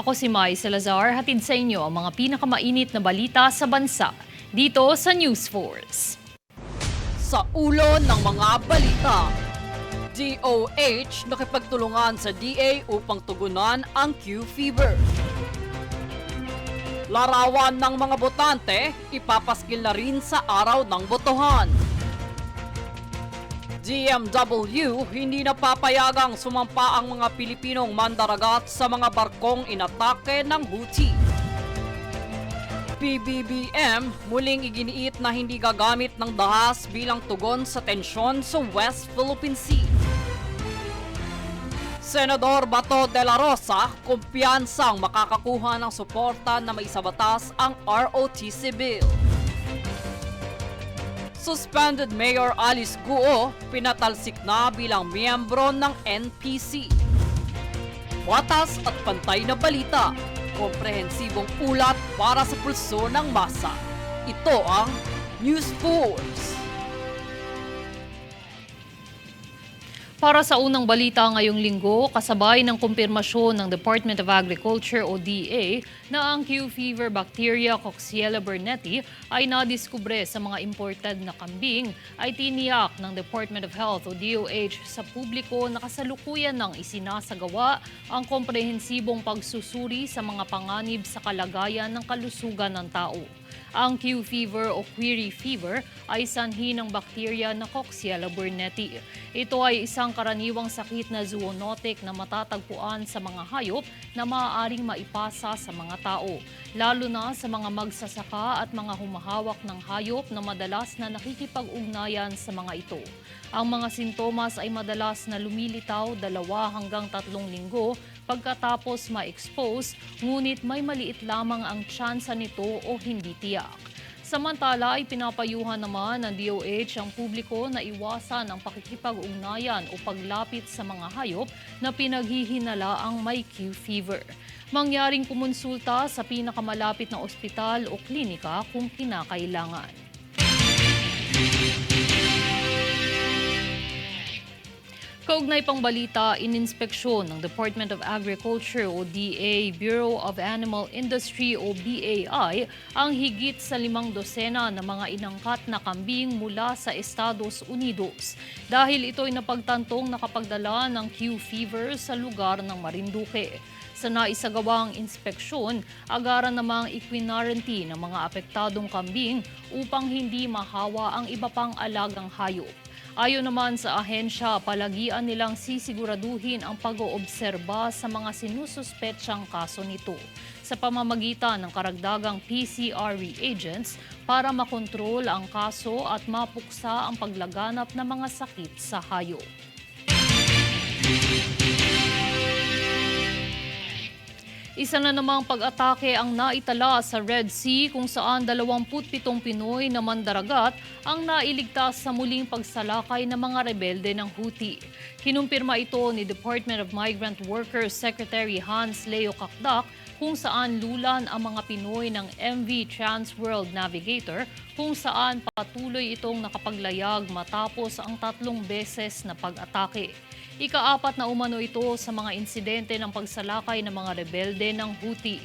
Ako si Mai Salazar, hatid sa inyo ang mga pinakamainit na balita sa bansa dito sa News Force. Sa ulo ng mga balita, DOH nakipagtulungan sa DA upang tugunan ang Q-Fever. Larawan ng mga botante, ipapaskil na rin sa araw ng botohan. DMW hindi napapayagang sumampa ang mga Pilipinong mandaragat sa mga barkong inatake ng Houthi. PBBM muling iginiit na hindi gagamit ng dahas bilang tugon sa tensyon sa West Philippine Sea. Senador Bato de la Rosa, kumpiyansang makakakuha ng suporta na maisabatas ang ROTC bill. Suspended Mayor Alice Guo, pinatalsik na bilang miyembro ng NPC. Watas at pantay na balita, komprehensibong ulat para sa pulso ng masa. Ito ang News Force. Para sa unang balita ngayong linggo, kasabay ng kumpirmasyon ng Department of Agriculture o DA na ang Q-Fever bacteria Coxiella burnetii ay nadiskubre sa mga imported na kambing, ay tiniyak ng Department of Health o DOH sa publiko na kasalukuyan ng isinasagawa ang komprehensibong pagsusuri sa mga panganib sa kalagayan ng kalusugan ng tao. Ang Q-Fever o Query Fever ay sanhi ng bakterya na Coxiella burnetii. Ito ay isang karaniwang sakit na zoonotic na matatagpuan sa mga hayop na maaaring maipasa sa mga tao, lalo na sa mga magsasaka at mga humahawak ng hayop na madalas na nakikipag-ugnayan sa mga ito. Ang mga sintomas ay madalas na lumilitaw 2 hanggang 3 linggo pagkatapos ma-expose, ngunit may maliit lamang ang tsansa nito o hindi tiyak. Samantala ay pinapayuhan naman ng DOH ang publiko na iwasan ang pakikipag-ugnayan o paglapit sa mga hayop na pinaghihinala ang may Q-Fever. Mangyaring kumonsulta sa pinakamalapit na ospital o klinika kung kinakailangan. Kaugnay pang balita, ininspeksyon ng Department of Agriculture o DA, Bureau of Animal Industry o BAI ang higit sa 5 dosena na mga inangkat na kambing mula sa Estados Unidos dahil ito'y napagtantong nakapagdala ng Q-Fever sa lugar ng Marinduque. Sa naisagawang inspeksyon, agaran namang ikwinarantine ng mga apektadong kambing upang hindi mahawa ang iba pang alagang hayop. Ayon naman sa ahensya, palagian nilang sisiguraduhin ang pag-oobserba sa mga sinususpetsyang kaso nito sa pamamagitan ng karagdagang PCR reagents para makontrol ang kaso at mapuksa ang paglaganap ng mga sakit sa hayop. Isa na namang pag-atake ang naitala sa Red Sea kung saan 27 Pinoy na mandaragat ang nailigtas sa muling pagsalakay ng mga rebelde ng Houthi. Kinumpirma ito ni Department of Migrant Workers Secretary Hans Leo Kakdak kung saan lulan ang mga Pinoy ng MV Transworld Navigator kung saan patuloy itong nakapaglayag matapos ang 3 beses na pag-atake. Ika-4 na umano ito sa mga insidente ng pagsalakay ng mga rebelde ng Houthi.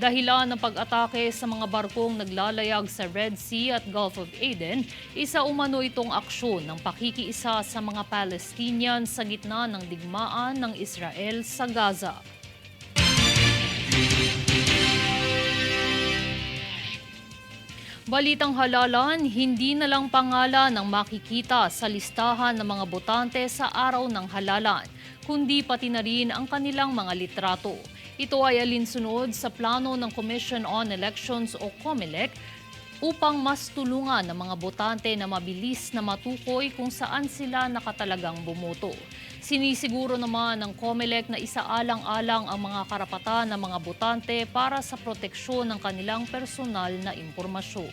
Dahilan ng pag-atake sa mga barkong naglalayag sa Red Sea at Gulf of Aden, isa umano itong aksyon ng pakikiisa sa mga Palestinian sa gitna ng digmaan ng Israel sa Gaza. Balitang halalan, hindi na lang pangalan ang makikita sa listahan ng mga botante sa araw ng halalan, kundi pati na rin ang kanilang mga litrato. Ito ay alinsunod sa plano ng Commission on Elections o COMELEC upang mas tulungan ng mga botante na mabilis na matukoy kung saan sila nakatalagang bumoto. Sinisiguro naman ng COMELEC na isaalang-alang ang mga karapatan ng mga botante para sa proteksyon ng kanilang personal na impormasyon.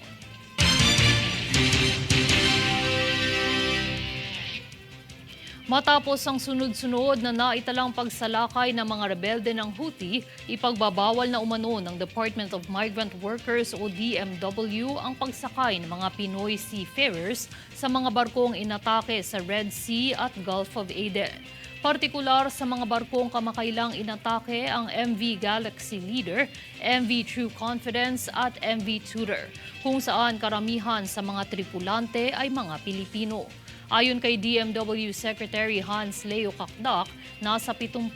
Matapos ang sunod-sunod na naitalang pagsalakay ng mga rebelde ng Houthi, ipagbabawal na umano ng Department of Migrant Workers o DMW ang pagsakay ng mga Pinoy seafarers sa mga barkong inatake sa Red Sea at Gulf of Aden. Partikular sa mga barkong kamakailang inatake ang MV Galaxy Leader, MV True Confidence at MV Tudor, kung saan karamihan sa mga tripulante ay mga Pilipino. Ayon kay DMW Secretary Hans Leo Kakdak, nasa 78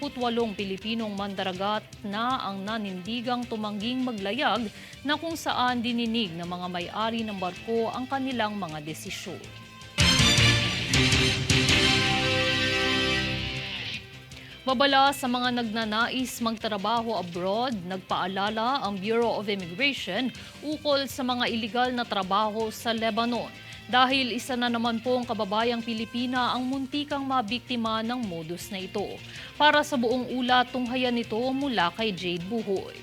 Pilipinong mandaragat na ang nanindigang tumangging maglayag na kung saan dininig ng mga may-ari ng barko ang kanilang mga desisyon. Babala sa mga nagnanais magtrabaho abroad, nagpaalala ang Bureau of Immigration ukol sa mga iligal na trabaho sa Lebanon. Dahil isa na naman pong kababayang Pilipina ang muntikang mabiktima ng modus na ito. Para sa buong ulat, tunghayan nito mula kay Jade Buhoy.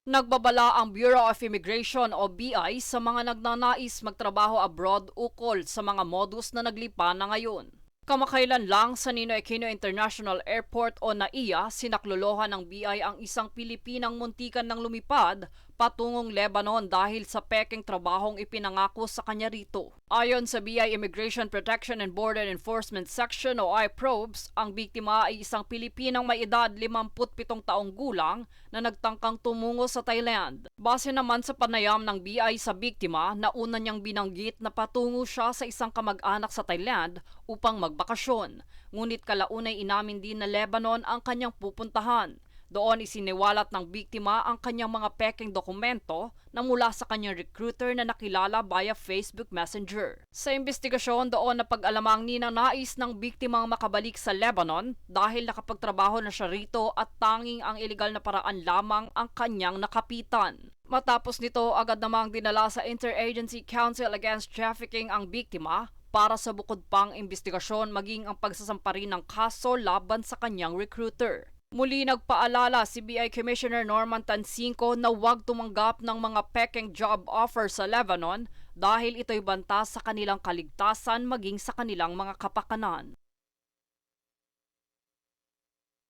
Nagbabala ang Bureau of Immigration o BI sa mga nagnanais magtrabaho abroad ukol sa mga modus na naglipa na ngayon. Kamakailan lang sa Ninoy Aquino International Airport o NAIA, sinaklolohan ng BI ang isang Pilipinang muntikan ng lumipad patungong Lebanon dahil sa pekeng trabahong ipinangako sa kanya rito. Ayon sa BI Immigration Protection and Border Enforcement Section o IPROBS, ang biktima ay isang Pilipinang may edad 57 taong gulang na nagtangkang tumungo sa Thailand. Base naman sa panayam ng BI sa biktima, nauna niyang binanggit na patungo siya sa isang kamag-anak sa Thailand upang magbakasyon. Ngunit kalaunay inamin din na Lebanon ang kanyang pupuntahan. Doon isiniwalat ng biktima ang kanyang mga pekeng dokumento na mula sa kanyang recruiter na nakilala via Facebook Messenger. Sa investigasyon doon napag-alamang ninanais ng biktimang makabalik sa Lebanon dahil nakapagtrabaho na siya rito at tanging ang ilegal na paraan lamang ang kanyang nakapitan. Matapos nito, agad namang dinala sa Interagency Council Against Trafficking ang biktima para sa bukod pang investigasyon maging ang pagsasampa rin ng kaso laban sa kanyang recruiter. Muli nagpaalala si BI Commissioner Norman Tansinko na huwag tumanggap ng mga pekeng job offer sa Lebanon dahil ito'y banta sa kanilang kaligtasan maging sa kanilang mga kapakanan.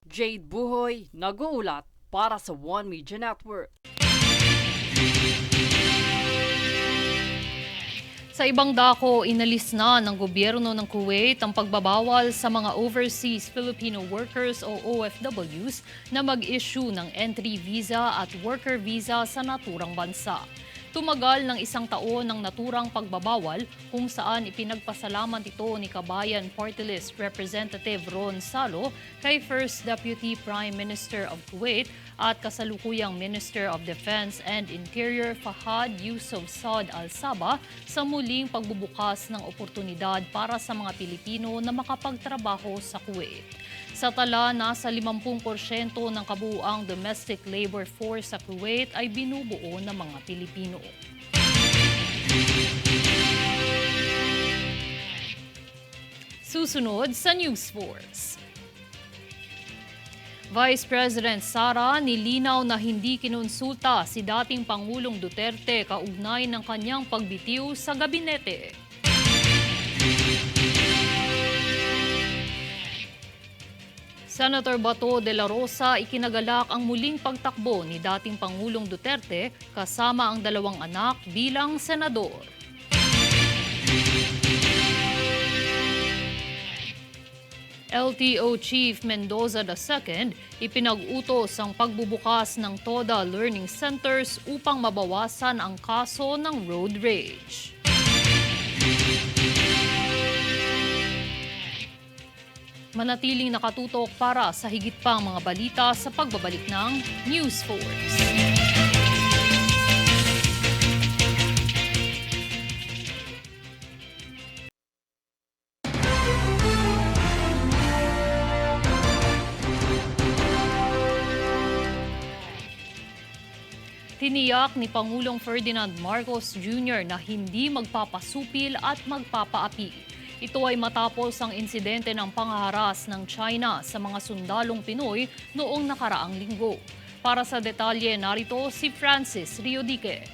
Jade Buhoy, nag-uulat para sa One Media Network. Sa ibang dako, inalis na ng gobyerno ng Kuwait ang pagbabawal sa mga overseas Filipino workers o OFWs na mag-issue ng entry visa at worker visa sa naturang bansa. Tumagal ng 1 taon ng naturang pagbabawal kung saan ipinagpasalamat ito ni Kabayan Party List Representative Ron Salo kay First Deputy Prime Minister of Kuwait at kasalukuyang Minister of Defense and Interior Fahad Yusuf Saud Al-Sabah sa muling pagbubukas ng oportunidad para sa mga Pilipino na makapagtrabaho sa Kuwait. Sa tala, nasa 50% ng kabuuang domestic labor force sa Kuwait ay binubuo ng mga Pilipino. Susunod sa News Force. Vice President Sara nilinaw na hindi kinonsulta si dating Pangulong Duterte kaugnay ng kanyang pagbitiw sa gabinete. Senator Bato de la Rosa ikinagalak ang muling pagtakbo ni dating Pangulong Duterte kasama ang 2 anak bilang senador. LTO Chief Mendoza II ipinag-utos ang pagbubukas ng TODA Learning Centers upang mabawasan ang kaso ng road rage. Manatiling nakatutok para sa higit pang mga balita sa pagbabalik ng News Force. Tiniyak ni Pangulong Ferdinand Marcos Jr. na hindi magpapasupil at magpapaapi. Ito ay matapos ang insidente ng pangharas ng China sa mga sundalong Pinoy noong nakaraang linggo. Para sa detalye, narito si Francis Riodique.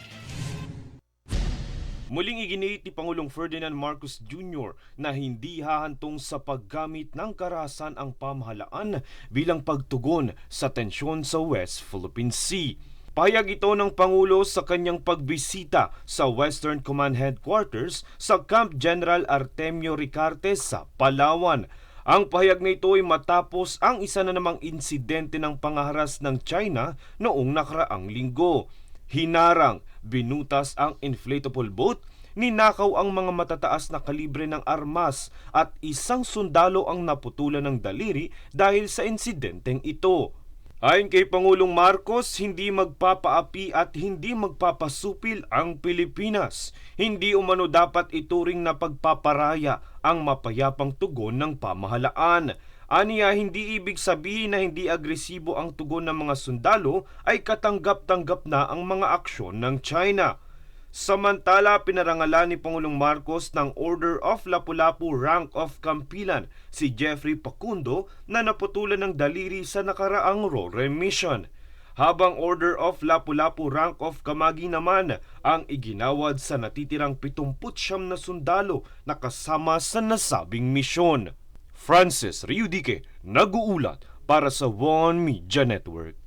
Muling iginit ni Pangulong Ferdinand Marcos Jr. na hindi hahantong sa paggamit ng karahasan ang pamahalaan bilang pagtugon sa tensyon sa West Philippine Sea. Pahayag ito ng Pangulo sa kanyang pagbisita sa Western Command Headquarters sa Camp General Artemio Ricarte sa Palawan. Ang pahayag na ito ay matapos ang isa na namang insidente ng pangaharas ng China noong nakaraang linggo. Hinarang, binutas ang inflatable boat, ninakaw ang mga matataas na kalibre ng armas at isang sundalo ang naputulan ng daliri dahil sa insidenteng ito. Ayon kay Pangulong Marcos, hindi magpapaapi at hindi magpapasupil ang Pilipinas. Hindi umano dapat ituring na pagpaparaya ang mapayapang tugon ng pamahalaan. Aniya, hindi ibig sabihin na hindi agresibo ang tugon ng mga sundalo ay katanggap-tanggap na ang mga aksyon ng China. Samantala, pinarangalan ni Pangulong Marcos ng Order of Lapu-Lapu Rank of Kampilan si Jeffrey Pacundo na naputulan ng daliri sa nakaraang RORE mission. Habang Order of Lapu-Lapu Rank of Kamagi naman ang iginawad sa natitirang 79 na sundalo na kasama sa nasabing misyon. Francis Riudique, nag-uulat para sa One Media Network.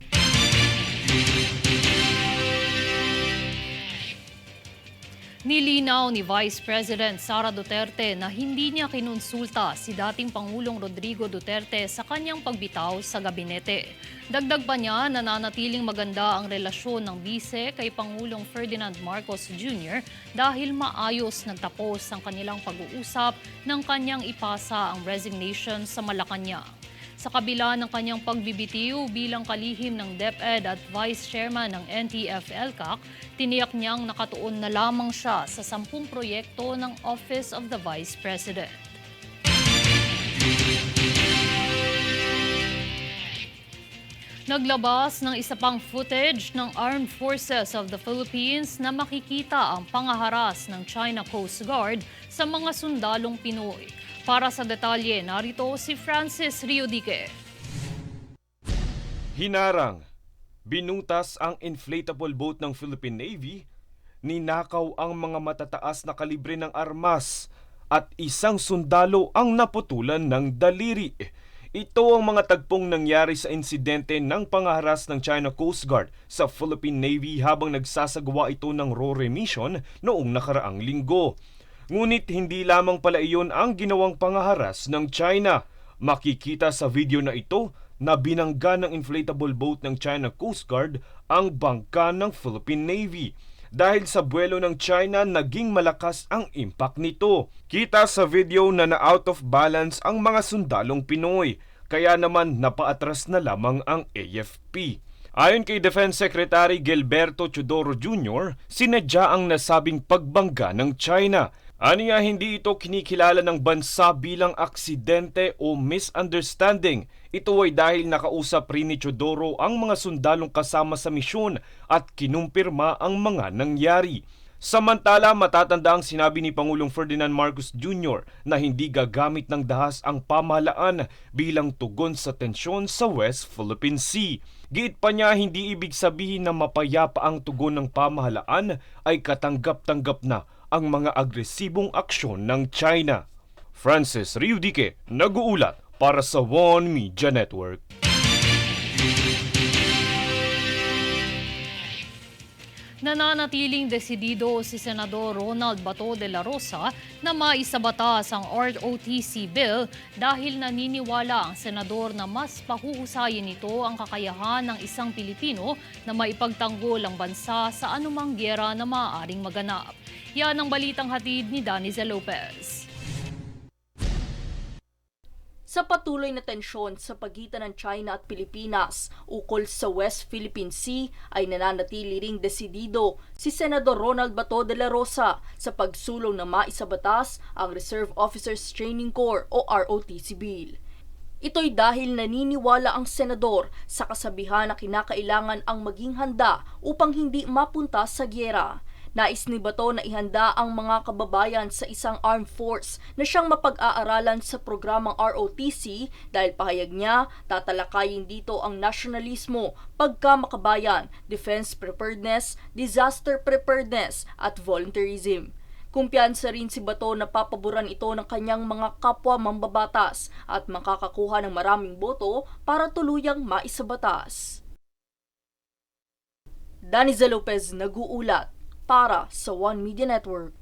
Nilinaw ni Vice President Sara Duterte na hindi niya kinonsulta si dating Pangulong Rodrigo Duterte sa kanyang pagbitaw sa gabinete. Dagdag pa niya, nananatiling maganda ang relasyon ng bise kay Pangulong Ferdinand Marcos Jr. dahil maayos nagtapos ang kanilang pag-uusap nang kanyang ipasa ang resignation sa Malacanang. Sa kabila ng kanyang pagbibitiw bilang kalihim ng DepEd at Vice Chairman ng NTF-ELCAC, tiniyak niyang nakatuon na lamang siya sa 10 proyekto ng Office of the Vice President. Naglabas ng isa pang footage ng Armed Forces of the Philippines na makikita ang pangaharas ng China Coast Guard sa mga sundalong Pinoy. Para sa detalye, narito si Francis Riudique. Hinarang, binutas ang inflatable boat ng Philippine Navy, ninakaw ang mga matataas na kalibre ng armas at isang sundalo ang naputulan ng daliri. Ito ang mga tagpong nangyari sa insidente ng pangaharas ng China Coast Guard sa Philippine Navy habang nagsasagawa ito ng RORE mission noong nakaraang linggo. Ngunit hindi lamang pala iyon ang ginawang pangaharas ng China. Makikita sa video na ito na binangga ng inflatable boat ng China Coast Guard ang bangka ng Philippine Navy. Dahil sa buwelo ng China, naging malakas ang impact nito. Kita sa video na na-out of balance ang mga sundalong Pinoy, kaya naman napaatras na lamang ang AFP. Ayon kay Defense Secretary Gilberto Teodoro Jr., sinadya ang nasabing pagbangga ng China. Aniya, hindi ito kinikilala ng bansa bilang aksidente o misunderstanding. Ito ay dahil nakausap rin ni Teodoro ang mga sundalong kasama sa misyon at kinumpirma ang mga nangyari. Samantala, matatanda ang sinabi ni Pangulong Ferdinand Marcos Jr. na hindi gagamit ng dahas ang pamahalaan bilang tugon sa tensyon sa West Philippine Sea. Giit pa niya, hindi ibig sabihin na mapayapa ang tugon ng pamahalaan ay katanggap-tanggap na ang mga agresibong aksyon ng China. Francis Riudique, nag-uulat para sa One Media Network. Nananatiling desidido si Senador Ronald Bato de la Rosa na maisabatas ang ROTC bill dahil naniniwala ang senador na mas pahuhusayin nito ang kakayahan ng isang Pilipino na maipagtanggol ang bansa sa anumang giyera na maaaring maganap. Yan ang balitang hatid ni Daniza Lopez. Sa patuloy na tensyon sa pagitan ng China at Pilipinas ukol sa West Philippine Sea ay nananatili ring desidido si Senador Ronald Bato de la Rosa sa pagsulong na maisabatas ang Reserve Officers Training Corps o ROTC Bill. Ito'y dahil naniniwala ang senador sa kasabihan na kinakailangan ang maging handa upang hindi mapunta sa giyera. Nais ni Bato na ihanda ang mga kababayan sa isang armed force na siyang mapag-aaralan sa programang ROTC dahil pahayag niya tatalakayin dito ang nasyonalismo, pagkamakabayan, defense preparedness, disaster preparedness at volunteerism. Kumpiyansa rin si Bato na papaboran ito ng kanyang mga kapwa mambabatas at makakakuha ng maraming boto para tuluyang maisabatas. Daniza Lopez nag-uulat para sa One Media Network.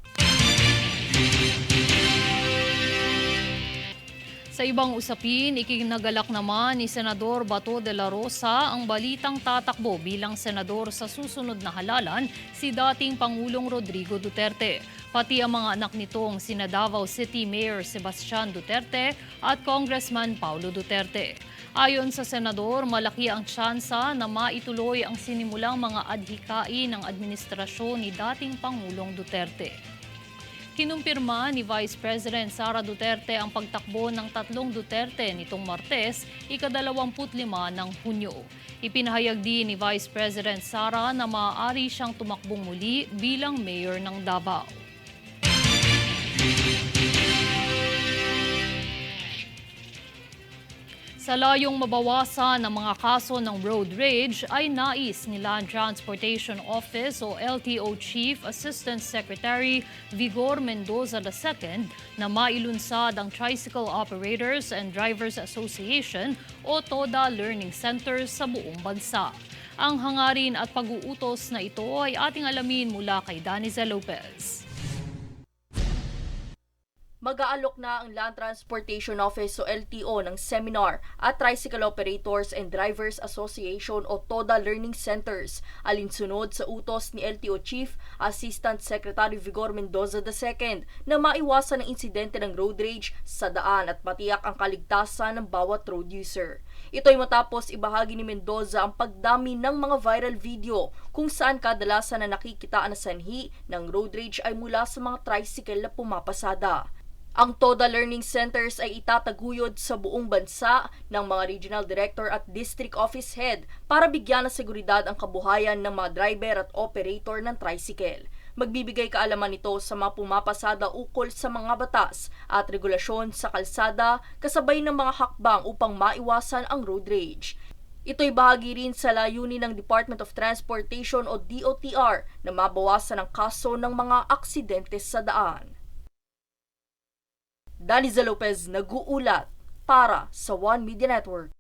Sa ibang usapin, ikinagalak naman ni Senador Bato de la Rosa ang balitang tatakbo bilang senador sa susunod na halalan si dating Pangulong Rodrigo Duterte. Pati ang mga anak nitong sina Davao City Mayor Sebastian Duterte at Congressman Paulo Duterte. Ayon sa senador, malaki ang tsansa na maituloy ang sinimulang mga adhikain ng administrasyon ni dating Pangulong Duterte. Kinumpirma ni Vice President Sara Duterte ang pagtakbo ng tatlong Duterte nitong Martes, ika-25 ng Hunyo. Ipinahayag din ni Vice President Sara na maaari siyang tumakbong muli bilang mayor ng Davao. Sa layong mabawasan ng mga kaso ng road rage ay nais ni Land Transportation Office o LTO Chief Assistant Secretary Vigor Mendoza II na mailunsad ang Tricycle Operators and Drivers Association o TODA Learning Centers sa buong bansa. Ang hangarin at pag-uutos na ito ay ating alamin mula kay Daniza Lopez. Mag-aalok na ang Land Transportation Office o LTO ng seminar at Tricycle Operators and Drivers Association o TODA Learning Centers alinsunod sa utos ni LTO Chief Assistant Secretary Vigor Mendoza II na maiwasan ang insidente ng road rage sa daan at matiyak ang kaligtasan ng bawat road user. Ito ay matapos ibahagi ni Mendoza ang pagdami ng mga viral video kung saan kadalasan na nakikita na sanhi ng road rage ay mula sa mga tricycle na pumapasada. Ang TODA Learning Centers ay itataguyod sa buong bansa ng mga Regional Director at District Office Head para bigyan ng seguridad ang kabuhayan ng mga driver at operator ng tricycle. Magbibigay kaalaman nito sa mga pumapasada ukol sa mga batas at regulasyon sa kalsada kasabay ng mga hakbang upang maiwasan ang road rage. Ito'y bahagi rin sa layunin ng Department of Transportation o DOTR na mabawasan ang kaso ng mga aksidente sa daan. Daniza Lopez nag-uulat para sa One Media Network.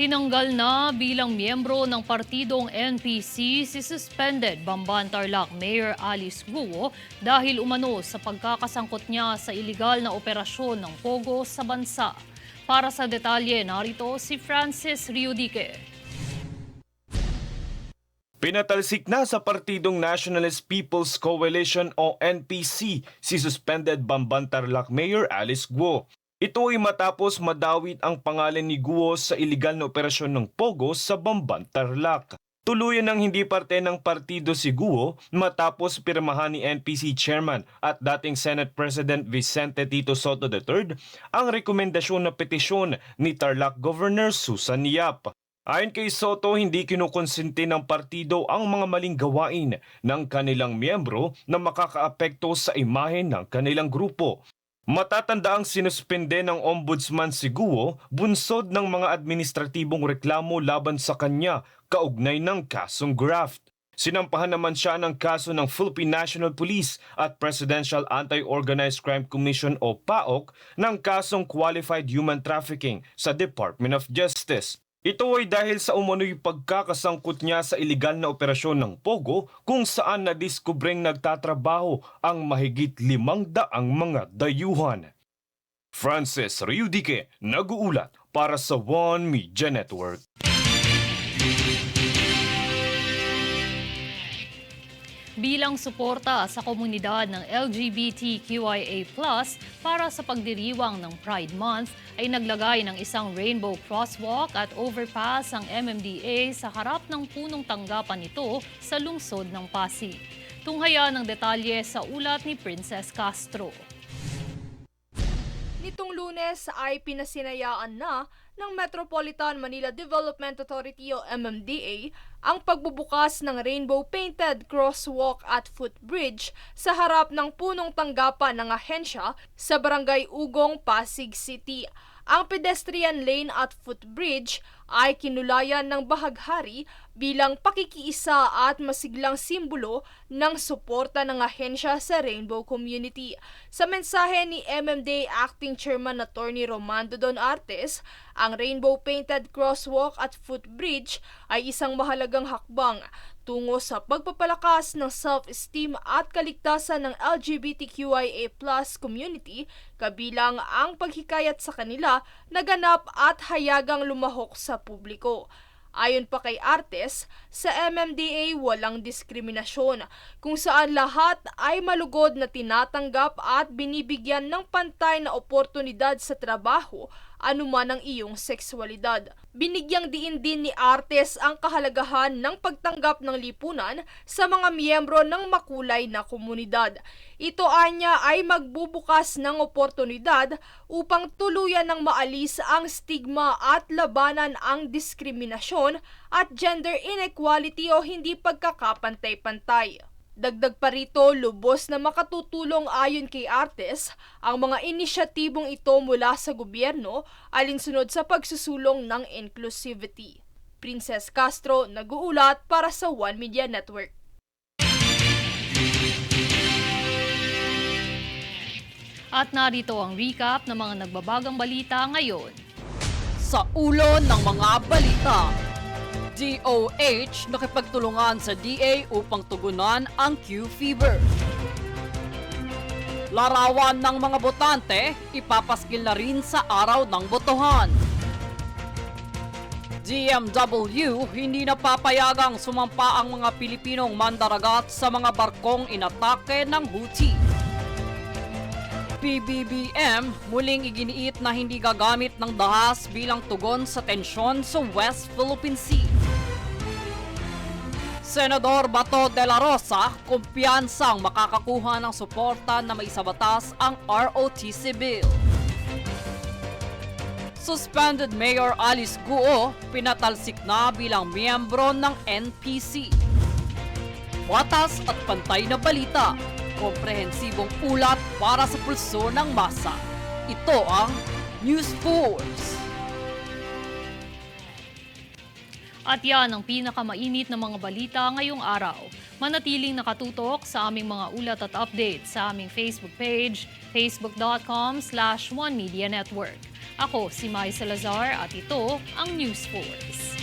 Tinanggal na bilang miyembro ng partidong NPC si suspended Bamban Tarlac Mayor Alice Guo dahil umano sa pagkakasangkot niya sa iligal na operasyon ng Pogo sa bansa. Para sa detalye, narito si Francis Riudique. Pinatalsik na sa partidong Nationalist People's Coalition o NPC si suspended Bamban Tarlac Mayor Alice Guo. Ito ay matapos madawit ang pangalan ni Guo sa iligal na operasyon ng Pogo sa Bamban Tarlac. Tuluyan ng hindi parte ng partido si Guo matapos pirmahan ni NPC Chairman at dating Senate President Vicente Tito Sotto III ang rekomendasyon na petisyon ni Tarlac Governor Susan Yap. Ayon kay Soto, hindi kinukonsente ng partido ang mga maling gawain ng kanilang miyembro na makakaapekto sa imahe ng kanilang grupo. Matatanda ang sinuspende ng Ombudsman si Guo bunsod ng mga administratibong reklamo laban sa kanya kaugnay ng kasong graft. Sinampahan naman siya ng kaso ng Philippine National Police at Presidential Anti-Organized Crime Commission o PAOK ng kasong Qualified Human Trafficking sa Department of Justice. Ito ay dahil sa umano'y pagkakasangkot niya sa iligal na operasyon ng Pogo kung saan nadiskubreng nagtatrabaho ang mahigit 500 mga dayuhan. Francis Riudique, nag-uulat para sa One Media Network. Bilang suporta sa komunidad ng LGBTQIA+ para sa pagdiriwang ng Pride Month ay naglagay ng isang rainbow crosswalk at overpass ang MMDA sa harap ng punong tanggapan nito sa lungsod ng Pasig. Tunghaya ng detalye sa ulat ni Princess Castro. Nitong Lunes ay pinasinayaan na ng Metropolitan Manila Development Authority o MMDA ang pagbubukas ng rainbow-painted crosswalk at footbridge sa harap ng punong tanggapan ng ahensya sa Barangay Ugong, Pasig City. Ang pedestrian lane at footbridge ay kinulayan ng bahaghari bilang pakikiisa at masiglang simbolo ng suporta ng ahensya sa rainbow community. Sa mensahe ni MMDA Acting Chairman Attorney Romando Don Artes, ang rainbow painted crosswalk at footbridge ay isang mahalagang hakbang tungo sa pagpapalakas ng self-esteem at kaligtasan ng LGBTQIA+ community, kabilang ang paghikayat sa kanila na ganap at hayagang lumahok sa publiko. Ayon pa kay Artes, sa MMDA walang diskriminasyon, kung saan lahat ay malugod na tinatanggap at binibigyan ng pantay na oportunidad sa trabaho, anuman ang iyong sexualidad. Binigyang diin din ni Artes ang kahalagahan ng pagtanggap ng lipunan sa mga miyembro ng makulay na komunidad. Ito anya ay magbubukas ng oportunidad upang tuluyan ng maalis ang stigma at labanan ang diskriminasyon at gender inequality o hindi pagkakapantay-pantay. Dagdag pa rito, lubos na makatutulong ayon kay Artes ang mga inisyatibong ito mula sa gobyerno alinsunod sa pagsusulong ng inclusivity. Princess Castro, nag-uulat para sa One Media Network. At narito ang recap ng mga nagbabagang balita ngayon. Sa ulo ng mga balita, DOH nakipagtulungan sa DA upang tugunan ang Q-Fever. Larawan ng mga botante, ipapaskil na rin sa araw ng botohan. DMW hindi napapayagang sumampa ang mga Pilipinong mandaragat sa mga barkong inatake ng Houthi. PBBM muling iginiit na hindi gagamit ng dahas bilang tugon sa tensyon sa West Philippine Sea. Senador Bato de la Rosa, kumpiyansang makakakuha ng suporta na maisabatas ang ROTC bill. Suspended Mayor Alice Guo, pinatalsik na bilang miyembro ng NPC. Watas at pantay na balita, komprehensibong ulat para sa pulso ng masa. Ito ang News Force. At yan ang pinakamainit na mga balita ngayong araw. Manatiling nakatutok sa aming mga ulat at update sa aming Facebook page, facebook.com/OneMediaNetwork. Ako si Mai Salazar at ito ang News Force.